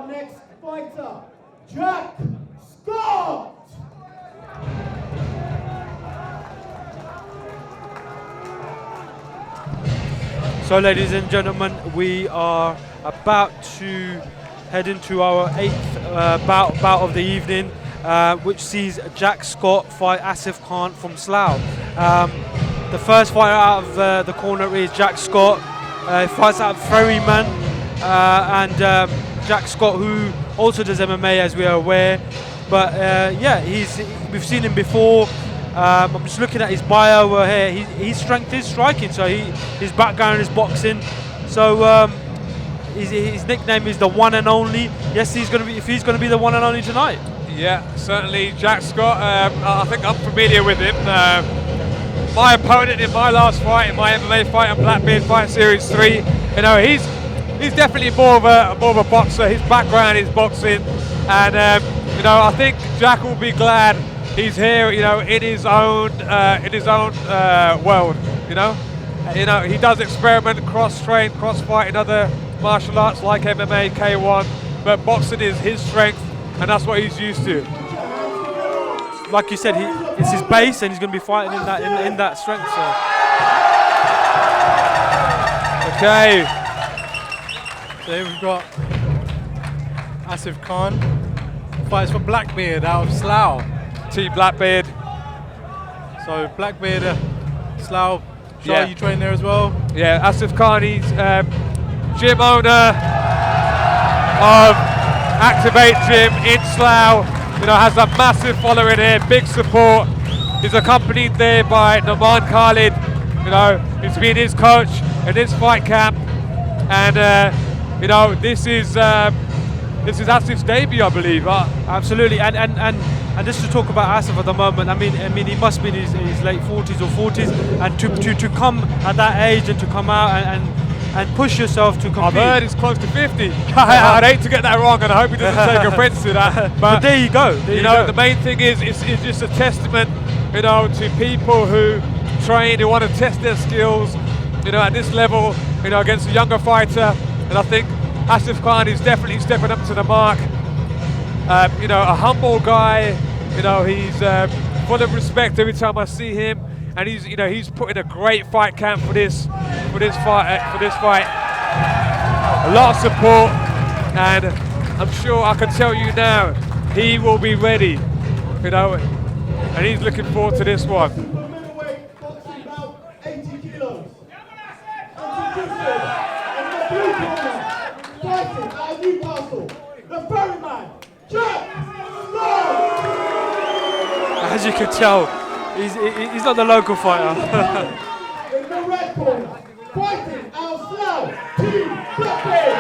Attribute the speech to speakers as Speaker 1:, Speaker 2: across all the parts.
Speaker 1: next fighter, Jack Scott.
Speaker 2: So, ladies and gentlemen, we are about to head into our 8th bout of the evening, which sees Jack Scott fight Asif Khan from Slough. The first fighter out of the corner is Jack Scott. He fights out of Ferryman, and Jack Scott, who also does MMA, as we are aware. But yeah, we've seen him before. I'm just looking at his bio over here. His strength is striking, so his background is boxing. So his nickname is the one and only. Yes, he's going to be the one and only tonight.
Speaker 3: Yeah, certainly Jack Scott. I think I'm familiar with him. My opponent in my last fight, in my MMA fight on Blackbeard Fight Series 3, you know, he's definitely more of a boxer. His background is boxing, and you know, I think Jack will be glad he's here, you know, in his own world. You know, he does experiment, cross-train, cross-fight in other martial arts like MMA, K1, but boxing is his strength, and that's what he's used to.
Speaker 2: Like you said, it's his base, and he's going to be fighting in that strength. So.
Speaker 4: Okay. So here we've got Asif Khan, fights for Blackbeard out of Slough.
Speaker 3: Team Blackbeard.
Speaker 4: So Blackbeard, Slough, Shah, you train there as well?
Speaker 3: Yeah, Asif Khan, he's gym owner of Activate Gym in Slough. You know, has a massive following here, big support. He's accompanied there by Naman Khalid. You know, he's been his coach in his fight camp, and you know, this is Asif's debut, I believe.
Speaker 2: Absolutely, and just to talk about Asif at the moment, I mean, he must be in his late 40s or 40s, and to come at that age and to come out and push yourself to compete.
Speaker 3: I've heard he's close to 50. I'd hate to get that wrong, and I hope he doesn't take offense to that.
Speaker 2: But there you go.
Speaker 3: You know, the main thing is it's just a testament, you know, to people who train, who want to test their skills, you know, at this level, you know, against a younger fighter. And I think Asif Khan is definitely stepping up to the mark. You know, a humble guy. You know, he's full of respect every time I see him, and he's put in a great fight camp for this fight. A lot of support, and I'm sure I can tell you now, he will be ready. You know, and he's looking forward to this one.
Speaker 1: Middleweight boxing bout, 80 kilos. And the blue corner, fighting out of Newcastle, the Ferryman, Jack Scott.
Speaker 2: As you can tell, he's not the local fighter.
Speaker 1: In the red corner, fighting out of Slough, Team Blackbeard,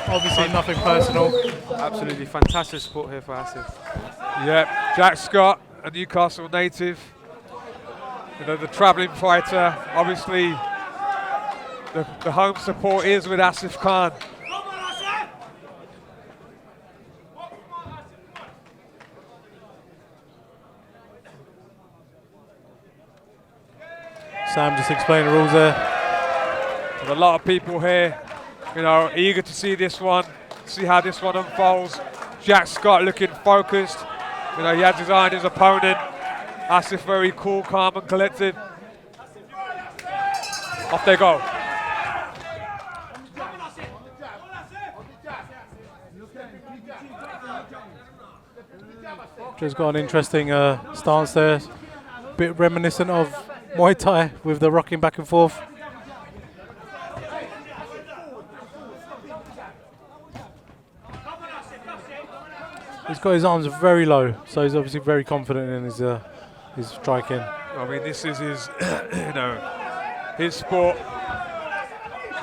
Speaker 4: Obviously nothing personal.
Speaker 2: Absolutely fantastic support here for Asif.
Speaker 3: Yeah, Jack Scott, a Newcastle native. You know, the travelling fighter. Obviously, the home support is with Asif Khan.
Speaker 4: Sam just explained the rules there.
Speaker 3: There's a lot of people here, you know, eager to see this one, see how this one unfolds. Jack Scott looking focused. You know, he has his eye on his opponent. Asif very cool, calm and collected. Off they go.
Speaker 4: Just got an interesting stance there. Bit reminiscent of Muay Thai with the rocking back and forth. He's got his arms very low, so he's obviously very confident in his striking.
Speaker 3: I mean, this is his, you know, his sport.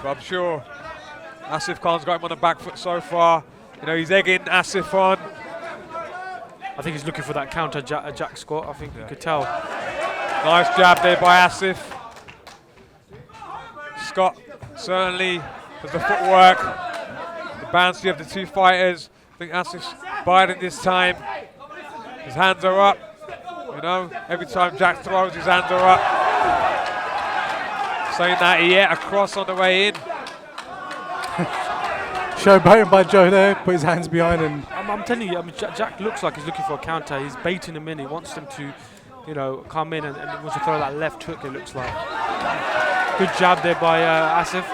Speaker 3: But I'm sure Asif Khan's got him on the back foot so far. You know, he's egging Asif on.
Speaker 2: I think he's looking for that counter Jack Scott. I think you could tell.
Speaker 3: Nice jab there by Asif. Scott certainly has the footwork, the bouncy of the two fighters. I think Asif's biting this time. His hands are up. You know, every time Jack throws, his hands are up. Saying that he ate a cross on the way in.
Speaker 4: Showboating by Joe there, put his hands behind and
Speaker 2: I'm telling you, I mean, Jack looks like he's looking for a counter. He's baiting him in. He wants them to, you know, come in and wants to throw that left hook, it looks like. Good jab there by Asif.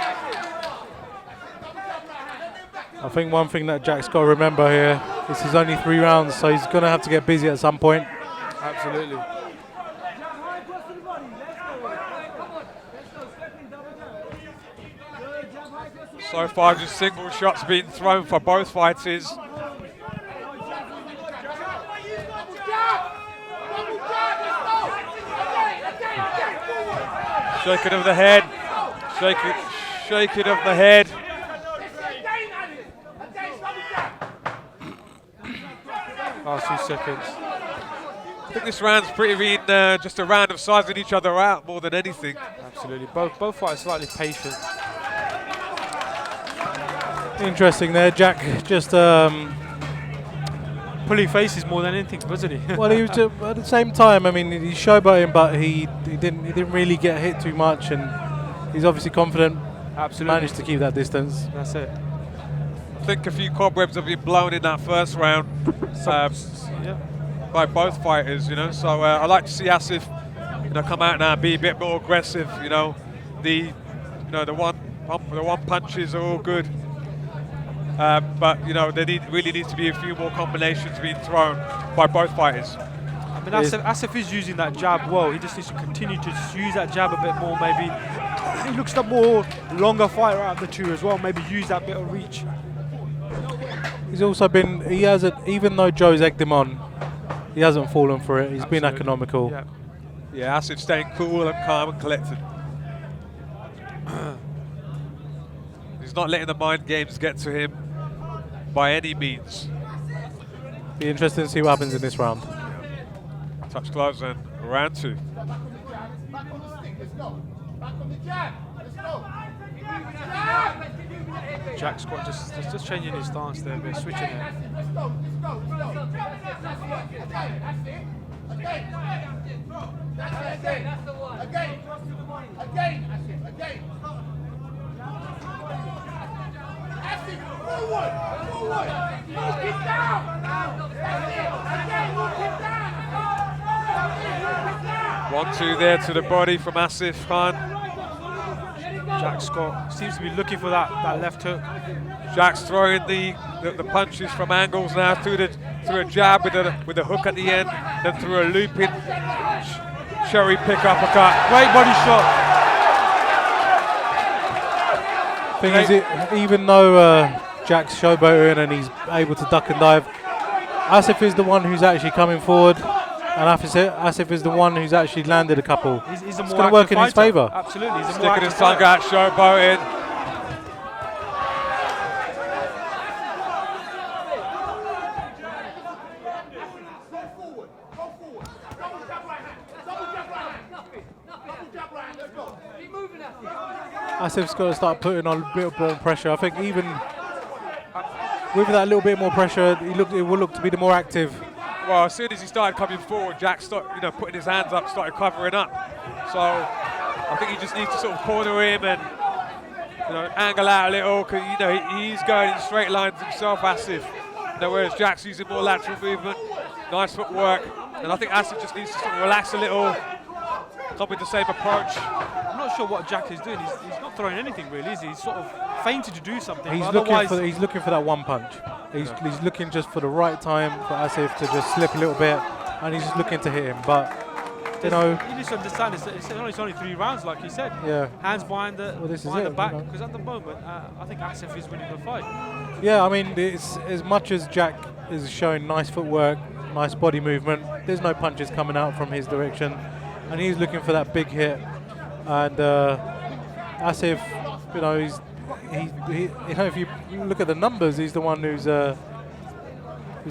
Speaker 4: I think one thing that Jack's got to remember here, this is only 3 rounds, so he's going to have to get busy at some point.
Speaker 2: Absolutely.
Speaker 3: So far, just single shots being thrown for both fighters. Shaking of the head. Shaking of the head.
Speaker 2: Last 2 seconds.
Speaker 3: I think this round's pretty been just a round of sizing each other out more than anything.
Speaker 2: Absolutely. Both fighters slightly patient.
Speaker 4: Interesting there, Jack just
Speaker 2: Pulling faces more than anything, wasn't he?
Speaker 4: well, he was at the same time. I mean, he's showboating, but he didn't really get hit too much, and he's obviously confident.
Speaker 2: Absolutely.
Speaker 4: Managed to keep that distance.
Speaker 2: That's it.
Speaker 3: I think a few cobwebs have been blown in that first round by both fighters, you know. So I like to see Asif, you know, come out now and be a bit more aggressive. You know, the one punches are all good. But you know, there really needs to be a few more combinations being thrown by both fighters.
Speaker 2: I mean, Asif is using that jab well. He just needs to continue to use that jab a bit more. Maybe he looks the more longer fighter out of the two as well. Maybe use that bit of reach.
Speaker 4: He's also been. He hasn't. Even though Joe's egged him on, he hasn't fallen for it. He's been economical.
Speaker 2: Yeah.
Speaker 3: Yeah, Asif staying cool and calm and collected. He's not letting the mind games get to him by any means.
Speaker 4: Be interesting to see what happens in this round.
Speaker 3: Touch gloves and round 2.
Speaker 1: Back on the stick, let's go. Back on the jab, let's go.
Speaker 2: Jack's got just changing his stance there, but switching it.
Speaker 1: Let's go. That's the one. Again. Asif, forward. Move it down. That's it. Again, move it down.
Speaker 3: 1-2 there to the body from Asif Khan.
Speaker 2: Jack Scott seems to be looking for that left hook.
Speaker 3: Jack's throwing the punches from angles now through a jab with a hook at the end, then through a looping cherry pick uppercut.
Speaker 2: Great body shot.
Speaker 4: Thing is, even though Jack's showboating and he's able to duck and dive, Asif is the one who's actually coming forward, and Asif is the one who's actually landed a couple.
Speaker 2: He's
Speaker 4: it's going to work in his favour.
Speaker 2: Absolutely. He's a
Speaker 3: Sticking his tongue out, showboating.
Speaker 4: Asif's got to start putting on a bit more pressure. I think even with that little bit more pressure, it will look to be the more active.
Speaker 3: Well, as soon as he started coming forward, Jack started, putting his hands up, started covering up. So I think he just needs to sort of corner him and, angle out a little, because he's going in straight lines himself, Asif. Whereas Jack's using more lateral movement, nice footwork, and I think Asif just needs to sort of relax a little, come with the same approach.
Speaker 2: I'm not sure what Jack is doing. He's not throwing anything really, is he? He's sort of fainted to do something.
Speaker 4: He's looking for that one punch. He's looking just for the right time for Asif to just slip a little bit, and he's just looking to hit him. But you
Speaker 2: need to understand it's only 3 rounds, like he said.
Speaker 4: Yeah.
Speaker 2: Hands behind the back, because at the moment I think Asif is winning the fight.
Speaker 4: Yeah, I mean, it's as much as Jack is showing nice footwork, nice body movement. There's no punches coming out from his direction, and he's looking for that big hit. And Asif, if you look at the numbers, he's the one who's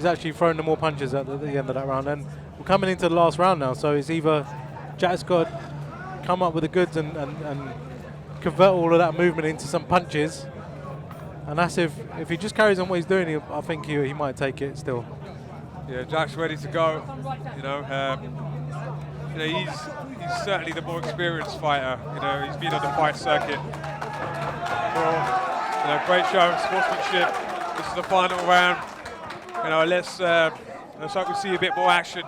Speaker 4: actually thrown the more punches at the end of that round. And we're coming into the last round now, so it's either Jack's got to come up with the goods and convert all of that movement into some punches, and Asif, if he just carries on what he's doing, I think he might take it still.
Speaker 3: Yeah, Jack's ready to go. He's he's certainly the more experienced fighter. You know, he's been on the fight circuit. Well, you know, great show of sportsmanship. This is the final round. You know, let's hope we see a bit more action.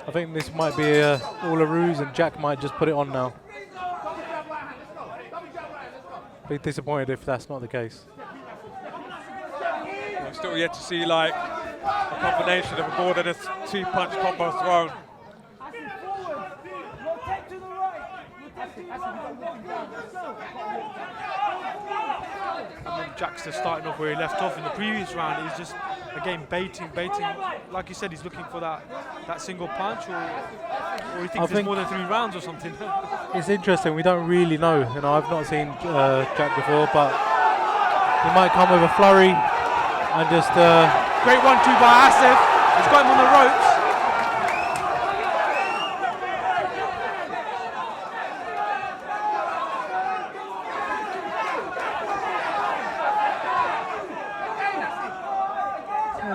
Speaker 4: I think this might be all a ruse, and Jack might just put it on now. Be disappointed if that's not the case.
Speaker 3: We're still yet to see like a combination of more than a two-punch combo thrown.
Speaker 2: And then Jack's just starting off where he left off in the previous round. He's just again baiting. Like you said, he's looking for that single punch, or he thinks there's more than 3 rounds or something.
Speaker 4: It's interesting. We don't really know. You know, I've not seen Jack before, but he might come with a flurry and just.
Speaker 2: Great 1-2 by Asif. He's got him on the ropes.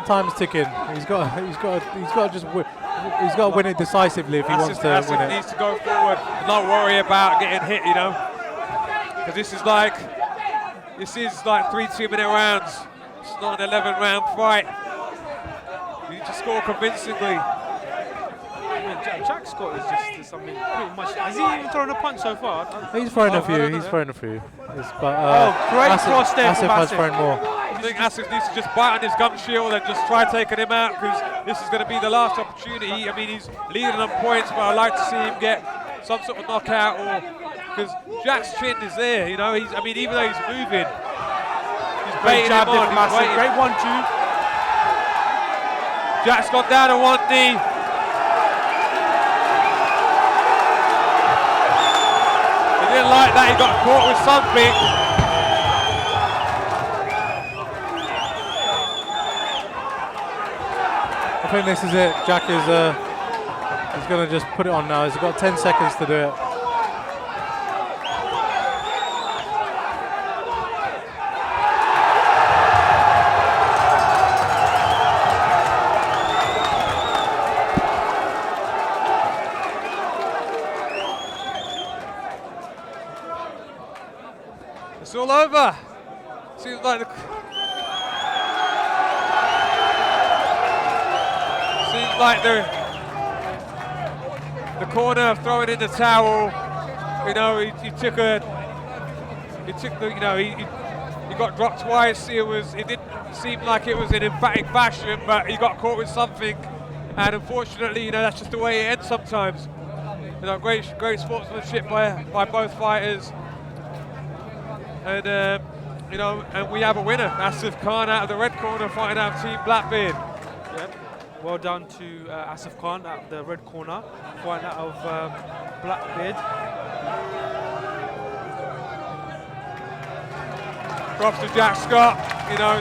Speaker 4: Time's ticking. He's got to win it decisively if he wants to
Speaker 3: Asif
Speaker 4: win it.
Speaker 3: needs to go forward and not worry about getting hit, you know, because this is like 3 2-minute rounds. It's not an 11-round fight. You need to score convincingly.
Speaker 2: Jack Scott is just pretty much. Has he even thrown a punch so far?
Speaker 4: He's thrown a few. He's thrown a few. But
Speaker 2: great cross there from
Speaker 4: Asif has
Speaker 2: Asif.
Speaker 4: thrown more.
Speaker 3: I think Asif needs to just bite on his gum shield and just try taking him out, because this is going to be the last opportunity. I mean, he's leading on points, but I'd like to see him get some sort of knockout, or because Jack's chin is there. You know, even though he's moving, he's baiting him on. He's waiting.
Speaker 2: Great 1-2.
Speaker 3: Jack's got down to 1 knee. He didn't like that. He got caught with something.
Speaker 4: I think this is it. Jack is he's going to just put it on now. He's got 10 seconds to do it.
Speaker 3: It's all over. Seems like the corner throwing in the towel. You know, he got dropped twice. It didn't seem like it was in emphatic fashion, but he got caught with something, and unfortunately, you know, that's just the way it ends sometimes. You know, great sportsmanship by both fighters, and you know, and we have a winner. Asif Khan out of the red corner fighting out of Team Blackbeard.
Speaker 2: Yep. Well done to Asif Khan out of the red corner, fighting out of Blackbeard.
Speaker 3: Props to Jack Scott, you know,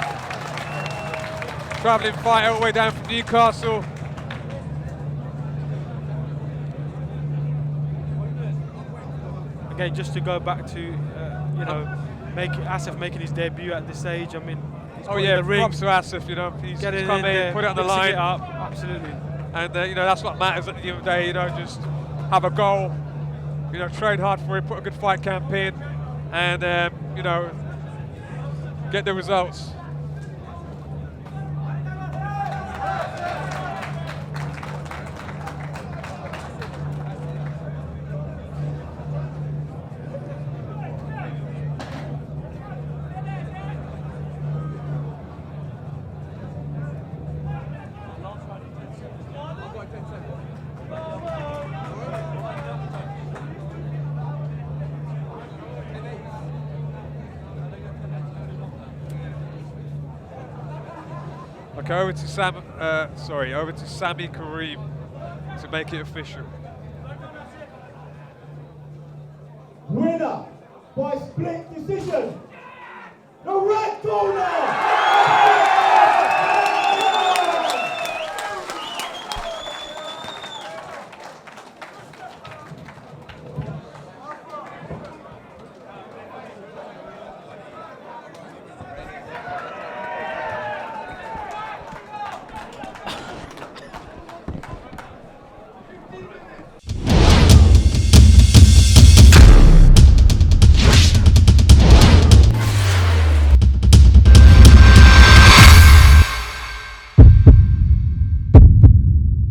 Speaker 3: travelling fighter all the way down from Newcastle.
Speaker 2: Again, just to go back to, you know, Asif making his debut at this age. I mean, he's
Speaker 3: Oh
Speaker 2: in
Speaker 3: yeah,
Speaker 2: the ring,
Speaker 3: props to Asif, you know, he's
Speaker 2: getting
Speaker 3: come
Speaker 2: in
Speaker 3: in,
Speaker 2: there,
Speaker 3: put it on the
Speaker 2: mixing
Speaker 3: line.
Speaker 2: it up. Absolutely.
Speaker 3: And you know, that's what matters at the end of the day. You know, just have a goal. You know, train hard for it, put a good fight camp in, and you know, get the results. Okay, over to Sami Kareem to make it official.
Speaker 1: Winner by split decision, the red corner,